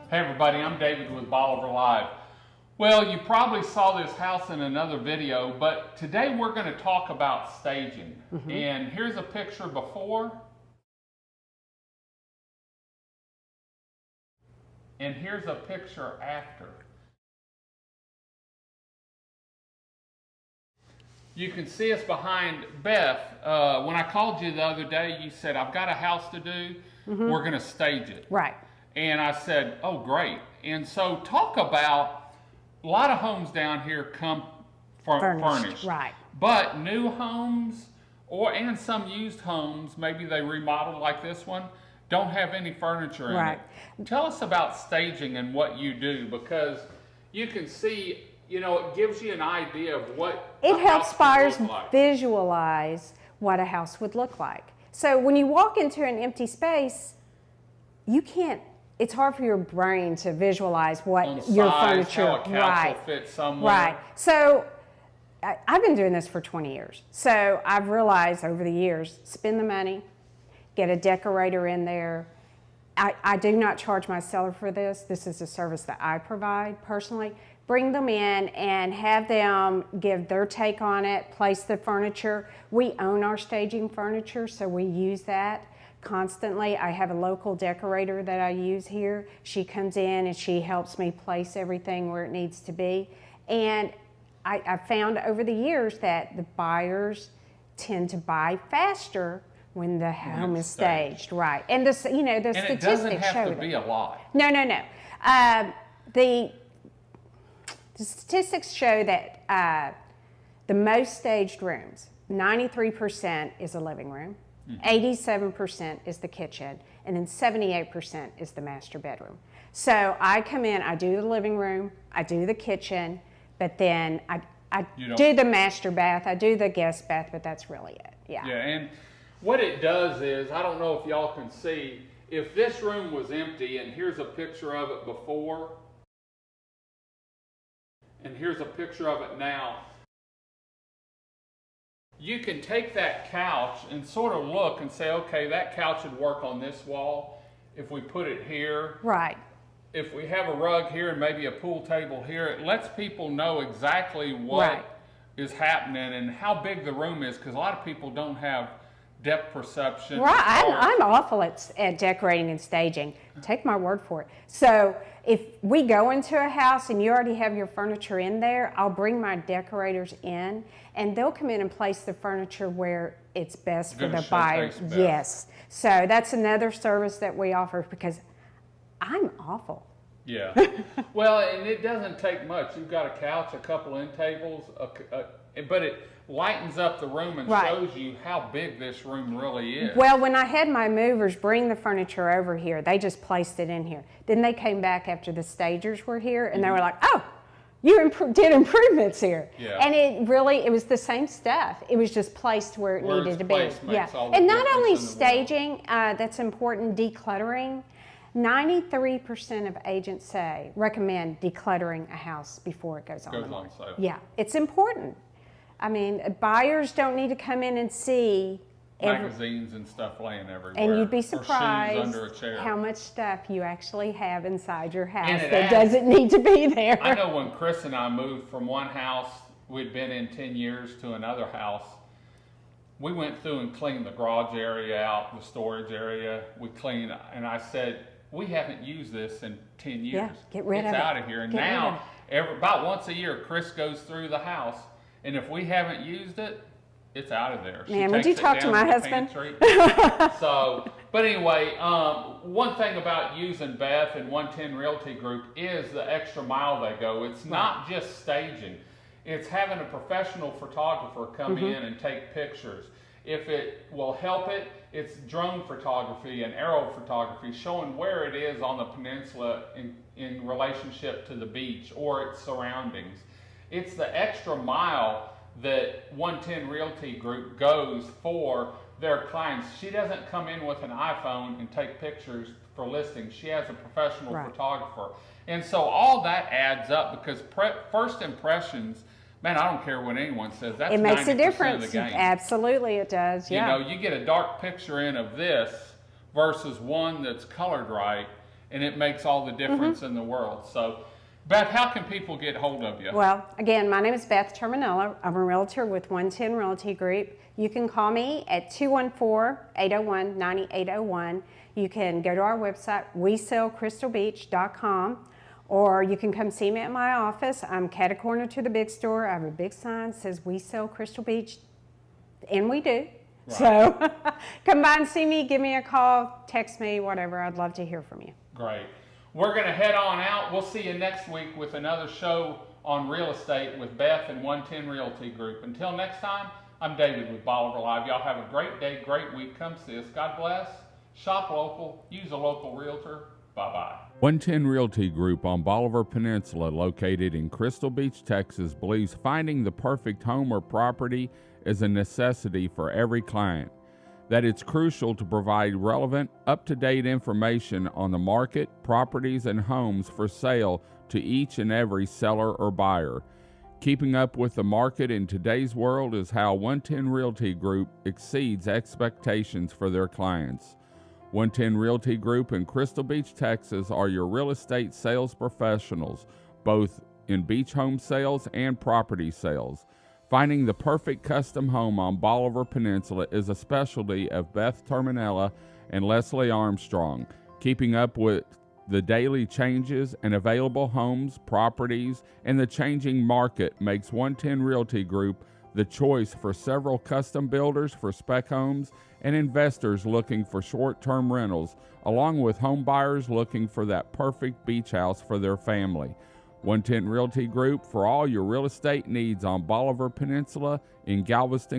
Hey everybody, I'm David with Bolivar Live. Well, you probably saw this house in another video, but today we're going to talk about staging. And here's a picture before, and here's a picture after. You can see us behind Beth. When I called you the other day, you said, I've got a house to do, we're going to stage it. Right. And I said, oh, great. And so talk about, a lot of homes down here come furnished. Right. But new homes, and some used homes, maybe they remodeled like this one, don't have any furniture in it. Tell us about staging and what you do, because you can see, you know, it gives you an idea of what it helps buyers like. Visualize what a house would look like. So when you walk into an empty space, you can't, it's hard for your brain to visualize what your furniture, how a couch will fit somewhere. Right. So I've been doing this for 20 years. So I've realized over the years, spend the money, get a decorator in there. I do not charge my seller for this. This is a service that I provide personally. Bring them in and have them give their take on it, place the furniture. We own our staging furniture, so we use that constantly. I have a local decorator that I use here. She comes in and she helps me place everything where it needs to be. And I've found over the years that the buyers tend to buy faster when the home is staged. Right. And the statistics show that. And it doesn't have to be a lot. No. The statistics show that the most staged rooms, 93% is a living room, 87% is the kitchen, and then 78% is the master bedroom. So I come in, I do the living room, I do the kitchen, but then I do the master bath, I do the guest bath, but that's really it. Yeah. Yeah, and what it does is, I don't know if y'all can see, if this room was empty, and here's a picture of it before, and here's a picture of it now, you can take that couch and sort of look and say, okay, that couch would work on this wall if we put it here. Right. If we have a rug here and maybe a pool table here, it lets people know exactly what is happening and how big the room is, because a lot of people don't have depth perception. Right, I'm awful at decorating and staging. Take my word for it. So if we go into a house and you already have your furniture in there, I'll bring my decorators in and they'll come in and place the furniture where it's best for the buyer. Yes. So that's another service that we offer, because I'm awful. Yeah. Well, and it doesn't take much. You've got a couch, a couple end tables, but it lightens up the room and shows you how big this room really is. Well, when I had my movers bring the furniture over here, they just placed it in here. Then they came back after the stagers were here, and they were like, oh, you did improvements here. Yeah. And it was the same stuff. It was just placed where it needed to be. Yeah. And not only staging, that's important, decluttering. 93% of agents recommend decluttering a house before it goes on sale. Yeah, it's important. I mean, buyers don't need to come in and see magazines and stuff laying everywhere. And you'd be surprised under a chair. How much stuff you actually have inside your house that doesn't need to be there. I know when Chris and I moved from one house we'd been in 10 years to another house, we went through and cleaned the garage area out, the storage area. We cleaned, and I said, we haven't used this in 10 years. Yeah, get rid of it. It's out of here. And now, about once a year, Chris goes through the house, and if we haven't used it, it's out of there. Man, would you talk to my husband? So, but anyway, one thing about using Beth and 110 Realty Group is the extra mile they go. It's not just staging. It's having a professional photographer come in and take pictures. If it will help it, it's drone photography and aerial photography, showing where it is on the peninsula in relationship to the beach or its surroundings. It's the extra mile that 110 Realty Group goes for their clients. She doesn't come in with an iPhone and take pictures for listings. She has a professional photographer. And so all that adds up, because first impressions, man, I don't care what anyone says, that's 90% it makes a difference. Of the game. Absolutely it does, You know, you get a dark picture in of this versus one that's colored right, and it makes all the difference in the world. So, Beth, how can people get hold of you? Well, again, my name is Beth Terminella. I'm a realtor with 110 Realty Group. You can call me at 214-801-9801. You can go to our website, WeSellCrystalBeach.com, or you can come see me at my office. I'm catty corner to the big store. I have a big sign that says We Sell Crystal Beach, and we do. Right. So come by and see me, give me a call, text me, whatever. I'd love to hear from you. Great. We're going to head on out. We'll see you next week with another show on real estate with Beth and 110 Realty Group. Until next time, I'm David with Bolivar Live. Y'all have a great day, great week. Come see us. God bless. Shop local. Use a local realtor. Bye-bye. 110 Realty Group on Bolivar Peninsula, located in Crystal Beach, Texas, believes finding the perfect home or property is a necessity for every client. That it's crucial to provide relevant, up-to-date information on the market, properties, and homes for sale to each and every seller or buyer. Keeping up with the market in today's world is how 110 Realty Group exceeds expectations for their clients. 110 Realty Group in Crystal Beach, Texas are your real estate sales professionals, both in beach home sales and property sales. Finding the perfect custom home on Bolivar Peninsula is a specialty of Beth Terminella and Leslie Armstrong. Keeping up with the daily changes and available homes, properties, and the changing market makes 110 Realty Group the choice for several custom builders for spec homes and investors looking for short-term rentals, along with home buyers looking for that perfect beach house for their family. 110 Realty Group for all your real estate needs on Bolivar Peninsula in Galveston,